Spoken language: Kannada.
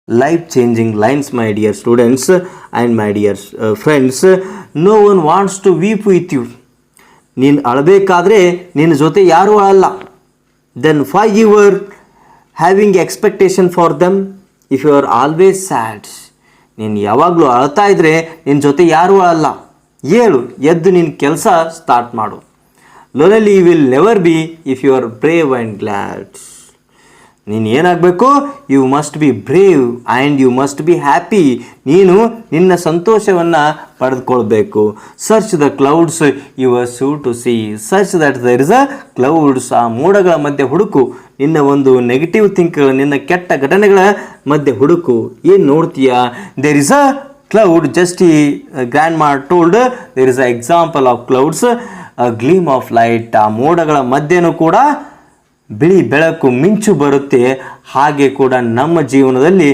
life changing lines, my dear students and my dear friends. No one wants to weep with you. ನೀನು ಅಳಬೇಕಾದ್ರೆ ನಿನ್ನ ಜೊತೆ ಯಾರೂ ಅಳಲ್ಲ. Then why you are having expectation for them if you are always sad. ನೀನು ಯಾವಾಗಲೂ ಅಳ್ತಾ ಇದ್ರೆ ನಿನ್ನ ಜೊತೆ ಯಾರೂ ಅಳಲ್ಲ. ಹೇಳು, ಎದ್ದು ನಿನ್ನ ಕೆಲಸ ಸ್ಟಾರ್ಟ್ ಮಾಡು. Lonely you will never be if you are brave and glad. ನೀನು ಏನಾಗಬೇಕು? You must be brave and you must be happy. ನೀನು ನಿನ್ನ ಸಂತೋಷವನ್ನು ಪಡೆದುಕೊಳ್ಬೇಕು. Search the clouds you are so to see. Search that there is a clouds. ಆ ಮೋಡಗಳ ಮಧ್ಯೆ ಹುಡುಕು. ನಿನ್ನ ಒಂದು ನೆಗೆಟಿವ್ ಥಿಂಕ್ಗಳು, ನಿನ್ನ ಕೆಟ್ಟ ಘಟನೆಗಳ ಮಧ್ಯೆ ಹುಡುಕು. ಏನು ನೋಡ್ತೀಯಾ? There is a cloud. Just ಈ grandma told there is a example of clouds, a gleam of light. ಆ ಮೋಡಗಳ ಮಧ್ಯೆನೂ ಕೂಡ ಬಿಳಿ ಬೆಳಕು ಮಿಂಚು ಬರುತ್ತೆ. ಹಾಗೆ ಕೂಡ ನಮ್ಮ ಜೀವನದಲ್ಲಿ